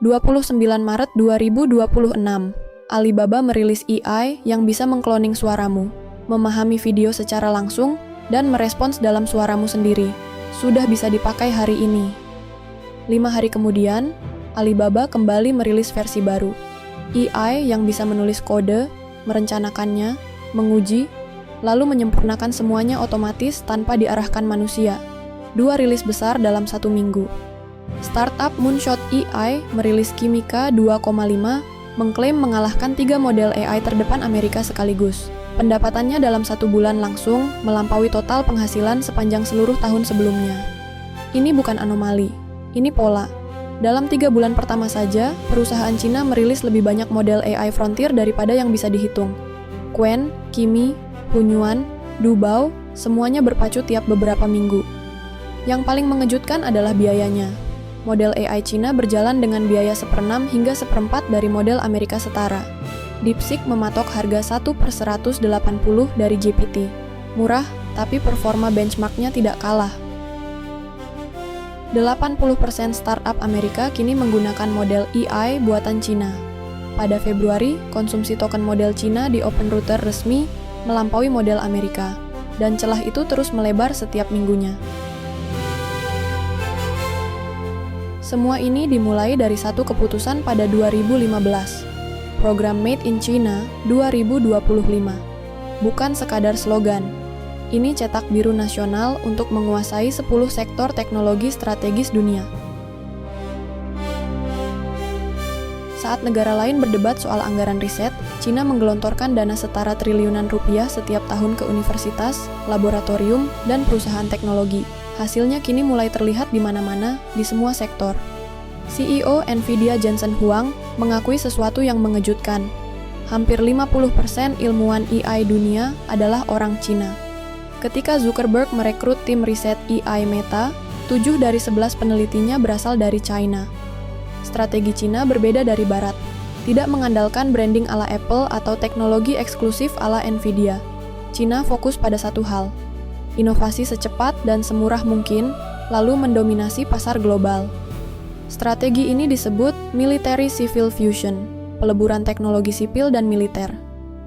29 Maret 2026, Alibaba merilis AI yang bisa mengkloning suaramu, memahami video secara langsung, dan merespons dalam suaramu sendiri. Sudah bisa dipakai hari ini. 5 hari kemudian, Alibaba kembali merilis versi baru. AI yang bisa menulis kode, merencanakannya, menguji, lalu menyempurnakan semuanya otomatis tanpa diarahkan manusia. 2 rilis besar dalam 1 minggu. Startup Moonshot AI merilis Kimika 2,5 mengklaim mengalahkan 3 model AI terdepan Amerika sekaligus. Pendapatannya dalam 1 bulan langsung melampaui total penghasilan sepanjang seluruh tahun sebelumnya. Ini bukan anomali, ini pola. Dalam 3 bulan pertama saja, perusahaan Cina merilis lebih banyak model AI frontier daripada yang bisa dihitung. Qwen, Kimi, Hunyuan, Dubao, semuanya berpacu tiap beberapa minggu. Yang paling mengejutkan adalah biayanya. Model AI Cina berjalan dengan biaya 1/6 hingga 1/4 dari model Amerika setara. DeepSeek mematok harga 1/180 dari GPT. Murah, tapi performa benchmarknya tidak kalah. 80% startup Amerika kini menggunakan model AI buatan Cina. Pada Februari, konsumsi token model Cina di Open Router resmi melampaui model Amerika, dan celah itu terus melebar setiap minggunya. Semua ini dimulai dari satu keputusan pada 2015, Program Made in China 2025. Bukan sekadar slogan, ini cetak biru nasional untuk menguasai 10 sektor teknologi strategis dunia. Saat negara lain berdebat soal anggaran riset, Cina menggelontorkan dana setara triliunan rupiah setiap tahun ke universitas, laboratorium, dan perusahaan teknologi. Hasilnya kini mulai terlihat di mana-mana, di semua sektor. CEO Nvidia Jensen Huang mengakui sesuatu yang mengejutkan. Hampir 50% ilmuwan AI dunia adalah orang Cina. Ketika Zuckerberg merekrut tim riset AI Meta, 7 dari 11 penelitinya berasal dari China. Strategi Cina berbeda dari Barat, tidak mengandalkan branding ala Apple atau teknologi eksklusif ala Nvidia. Cina fokus pada satu hal, inovasi secepat dan semurah mungkin, lalu mendominasi pasar global. Strategi ini disebut Military Civil Fusion, peleburan teknologi sipil dan militer.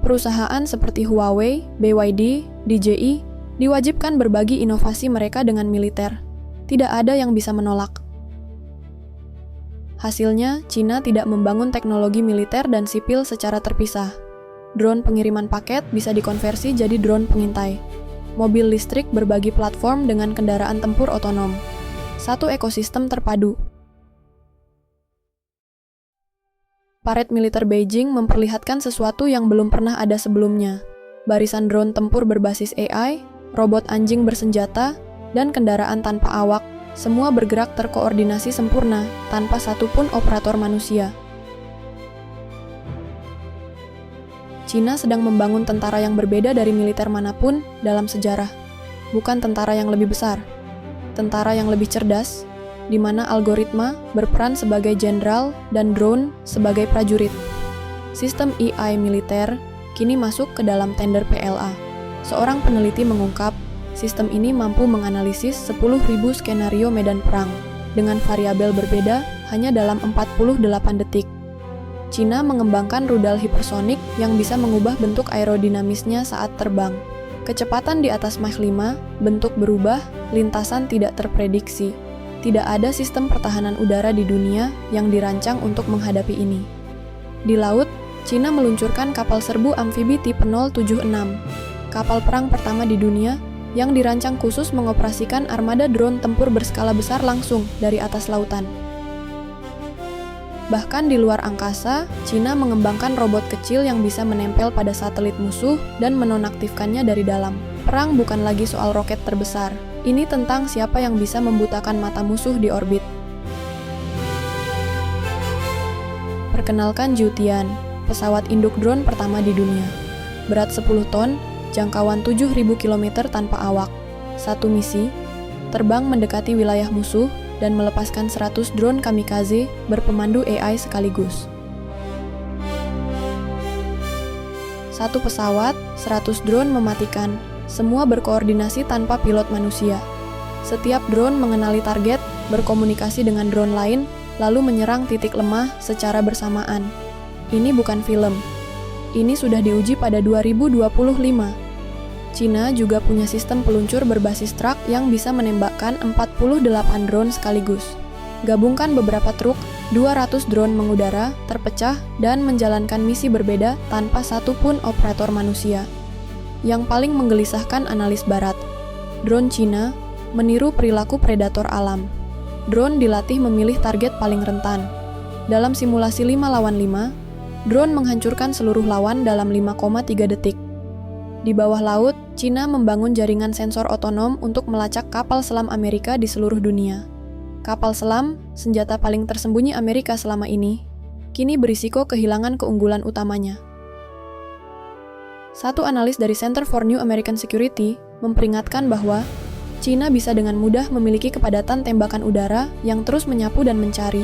Perusahaan seperti Huawei, BYD, DJI diwajibkan berbagi inovasi mereka dengan militer. Tidak ada yang bisa menolak. Hasilnya, Cina tidak membangun teknologi militer dan sipil secara terpisah. Drone pengiriman paket bisa dikonversi jadi drone pengintai. Mobil listrik berbagi platform dengan kendaraan tempur otonom. Satu ekosistem terpadu. Paret militer Beijing memperlihatkan sesuatu yang belum pernah ada sebelumnya. Barisan drone tempur berbasis AI, robot anjing bersenjata, dan kendaraan tanpa awak. Semua bergerak terkoordinasi sempurna, tanpa satupun operator manusia. Cina sedang membangun tentara yang berbeda dari militer manapun dalam sejarah. Bukan tentara yang lebih besar, tentara yang lebih cerdas, di mana algoritma berperan sebagai jenderal dan drone sebagai prajurit. Sistem AI militer kini masuk ke dalam tender PLA. Seorang peneliti mengungkap, sistem ini mampu menganalisis 10.000 skenario medan perang, dengan variabel berbeda hanya dalam 48 detik. Cina mengembangkan rudal hipersonik yang bisa mengubah bentuk aerodinamisnya saat terbang. Kecepatan di atas Mach 5, bentuk berubah, lintasan tidak terprediksi. Tidak ada sistem pertahanan udara di dunia yang dirancang untuk menghadapi ini. Di laut, Cina meluncurkan kapal serbu amfibi tipe 076, kapal perang pertama di dunia yang dirancang khusus mengoperasikan armada drone tempur berskala besar langsung dari atas lautan. Bahkan di luar angkasa, Cina mengembangkan robot kecil yang bisa menempel pada satelit musuh dan menonaktifkannya dari dalam. Perang bukan lagi soal roket terbesar, ini tentang siapa yang bisa membutakan mata musuh di orbit. Perkenalkan Jiutian, pesawat induk drone pertama di dunia. Berat 10 ton, jangkauan 7.000 km tanpa awak. Satu misi, terbang mendekati wilayah musuh dan melepaskan 100 drone kamikaze berpemandu AI sekaligus. Satu pesawat, 100 drone mematikan, semua berkoordinasi tanpa pilot manusia. Setiap drone mengenali target, berkomunikasi dengan drone lain, lalu menyerang titik lemah secara bersamaan. Ini bukan film. Ini sudah diuji pada 2025. Cina juga punya sistem peluncur berbasis truk yang bisa menembakkan 48 drone sekaligus. Gabungkan beberapa truk, 200 drone mengudara, terpecah, dan menjalankan misi berbeda tanpa satu pun operator manusia. Yang paling menggelisahkan analis barat, drone Cina meniru perilaku predator alam. Drone dilatih memilih target paling rentan. Dalam simulasi 5 lawan 5, drone menghancurkan seluruh lawan dalam 5,3 detik. Di bawah laut, Cina membangun jaringan sensor otonom untuk melacak kapal selam Amerika di seluruh dunia. Kapal selam, senjata paling tersembunyi Amerika selama ini, kini berisiko kehilangan keunggulan utamanya. Satu analis dari Center for New American Security memperingatkan bahwa Cina bisa dengan mudah memiliki kepadatan tembakan udara yang terus menyapu dan mencari,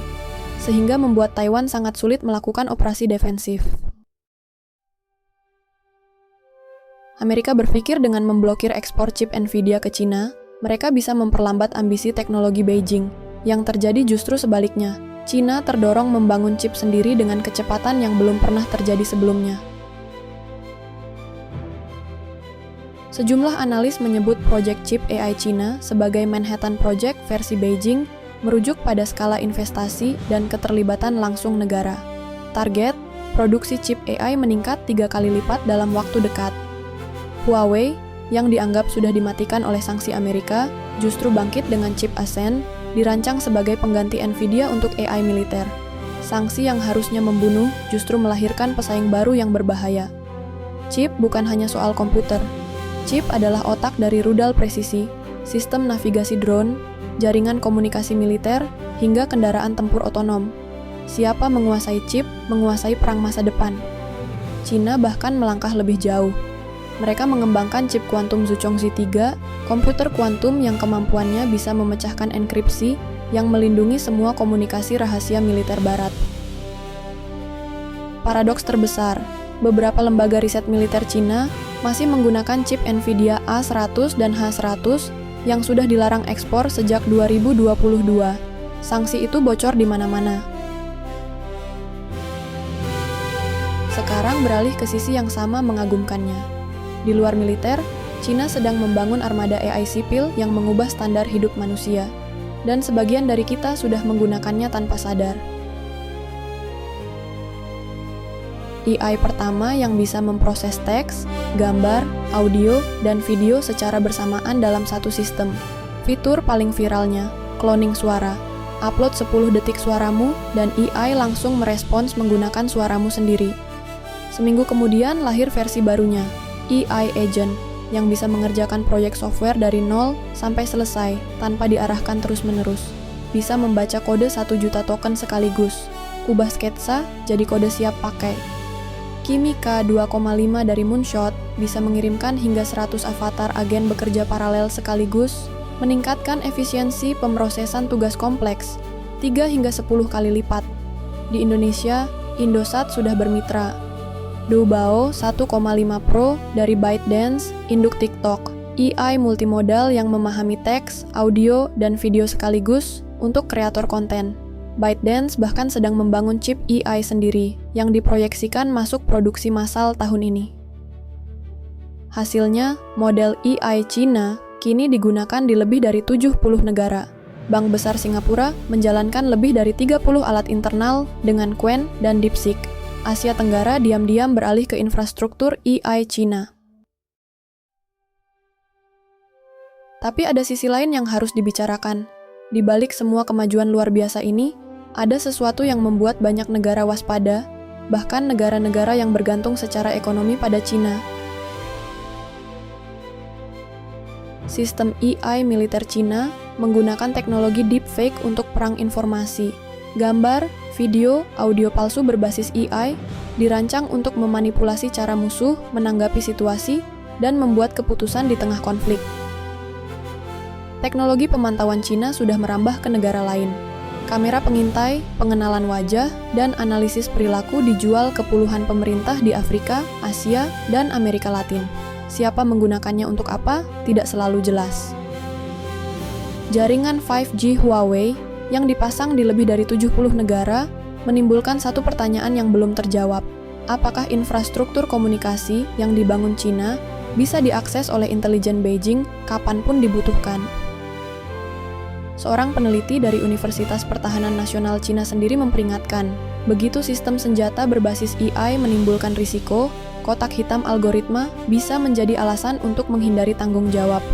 sehingga membuat Taiwan sangat sulit melakukan operasi defensif. Amerika berpikir dengan memblokir ekspor chip Nvidia ke Cina, mereka bisa memperlambat ambisi teknologi Beijing. Yang terjadi justru sebaliknya, Cina terdorong membangun chip sendiri dengan kecepatan yang belum pernah terjadi sebelumnya. Sejumlah analis menyebut proyek chip AI Cina sebagai Manhattan Project versi Beijing, merujuk pada skala investasi dan keterlibatan langsung negara. Target, produksi chip AI meningkat 3 kali lipat dalam waktu dekat. Huawei, yang dianggap sudah dimatikan oleh sanksi Amerika, justru bangkit dengan chip Ascend, dirancang sebagai pengganti Nvidia untuk AI militer. Sanksi yang harusnya membunuh justru melahirkan pesaing baru yang berbahaya. Chip bukan hanya soal komputer. Chip adalah otak dari rudal presisi, sistem navigasi drone, jaringan komunikasi militer, hingga kendaraan tempur otonom. Siapa menguasai chip, menguasai perang masa depan. Cina bahkan melangkah lebih jauh. Mereka mengembangkan chip kuantum Zuchongzi 3, komputer kuantum yang kemampuannya bisa memecahkan enkripsi yang melindungi semua komunikasi rahasia militer barat. Paradoks terbesar, beberapa lembaga riset militer Cina masih menggunakan chip Nvidia A100 dan H100 yang sudah dilarang ekspor sejak 2022. Sanksi itu bocor di mana-mana. Sekarang beralih ke sisi yang sama mengagumkannya. Di luar militer, Cina sedang membangun armada AI sipil yang mengubah standar hidup manusia, dan sebagian dari kita sudah menggunakannya tanpa sadar. AI pertama yang bisa memproses teks, gambar, audio, dan video secara bersamaan dalam satu sistem. Fitur paling viralnya, cloning suara. Upload 10 detik suaramu, dan AI langsung merespons menggunakan suaramu sendiri. Seminggu kemudian lahir versi barunya, AI Agent, yang bisa mengerjakan proyek software dari nol sampai selesai tanpa diarahkan terus-menerus. Bisa membaca kode 1 juta token sekaligus, ubah sketsa jadi kode siap pakai. Kimika 2,5 dari Moonshot bisa mengirimkan hingga 100 avatar agen bekerja paralel sekaligus, meningkatkan efisiensi pemrosesan tugas kompleks 3 hingga 10 kali lipat. Di Indonesia, Indosat sudah bermitra. Doubao 1,5 Pro dari ByteDance, induk TikTok, AI multimodal yang memahami teks, audio, dan video sekaligus untuk kreator konten. ByteDance bahkan sedang membangun chip AI sendiri yang diproyeksikan masuk produksi massal tahun ini. Hasilnya, model AI Cina kini digunakan di lebih dari 70 negara. Bank besar Singapura menjalankan lebih dari 30 alat internal dengan Qwen dan DeepSeek. Asia Tenggara diam-diam beralih ke infrastruktur AI Cina. Tapi ada sisi lain yang harus dibicarakan. Di balik semua kemajuan luar biasa ini, ada sesuatu yang membuat banyak negara waspada, bahkan negara-negara yang bergantung secara ekonomi pada Cina. Sistem AI militer Cina menggunakan teknologi deepfake untuk perang informasi. Gambar, video, audio palsu berbasis AI dirancang untuk memanipulasi cara musuh menanggapi situasi dan membuat keputusan di tengah konflik. Teknologi pemantauan Cina sudah merambah ke negara lain. Kamera pengintai, pengenalan wajah, dan analisis perilaku dijual ke puluhan pemerintah di Afrika, Asia, dan Amerika Latin. Siapa menggunakannya untuk apa, tidak selalu jelas. Jaringan 5G Huawei yang dipasang di lebih dari 70 negara menimbulkan satu pertanyaan yang belum terjawab. Apakah infrastruktur komunikasi yang dibangun Cina bisa diakses oleh intelijen Beijing kapanpun dibutuhkan? Seorang peneliti dari Universitas Pertahanan Nasional Cina sendiri memperingatkan, begitu sistem senjata berbasis AI menimbulkan risiko, kotak hitam algoritma bisa menjadi alasan untuk menghindari tanggung jawab.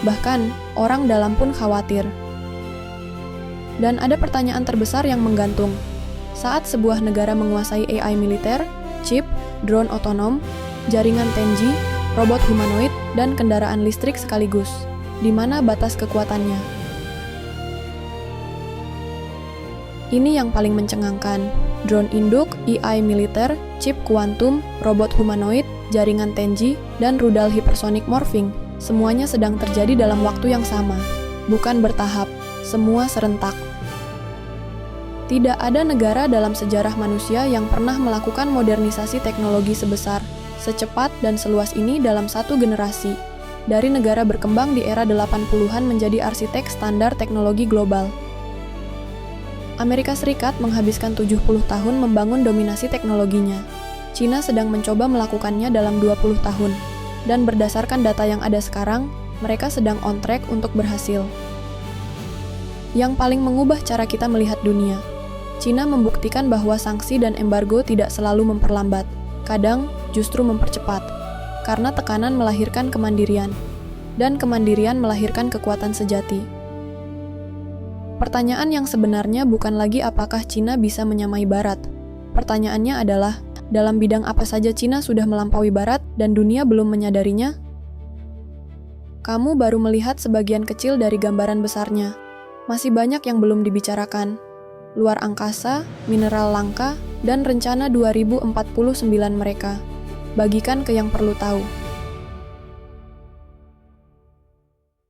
Bahkan, orang dalam pun khawatir. Dan ada pertanyaan terbesar yang menggantung. Saat sebuah negara menguasai AI militer, chip, drone otonom, jaringan Tenji, robot humanoid, dan kendaraan listrik sekaligus, di mana batas kekuatannya? Ini yang paling mencengangkan. Drone induk, AI militer, chip kuantum, robot humanoid, jaringan Tenji, dan rudal hypersonic morphing, semuanya sedang terjadi dalam waktu yang sama. Bukan bertahap, semua serentak. Tidak ada negara dalam sejarah manusia yang pernah melakukan modernisasi teknologi sebesar, secepat dan seluas ini dalam satu generasi. Dari negara berkembang di era 80-an menjadi arsitek standar teknologi global. Amerika Serikat menghabiskan 70 tahun membangun dominasi teknologinya. Cina sedang mencoba melakukannya dalam 20 tahun. Dan berdasarkan data yang ada sekarang, mereka sedang on track untuk berhasil. Yang paling mengubah cara kita melihat dunia. Cina membuktikan bahwa sanksi dan embargo tidak selalu memperlambat, kadang justru mempercepat. Karena tekanan melahirkan kemandirian, dan kemandirian melahirkan kekuatan sejati. Pertanyaan yang sebenarnya bukan lagi apakah Cina bisa menyamai Barat. Pertanyaannya adalah, dalam bidang apa saja Cina sudah melampaui Barat dan dunia belum menyadarinya? Kamu baru melihat sebagian kecil dari gambaran besarnya. Masih banyak yang belum dibicarakan. Luar angkasa, mineral langka, dan rencana 2049 mereka. Bagikan ke yang perlu tahu.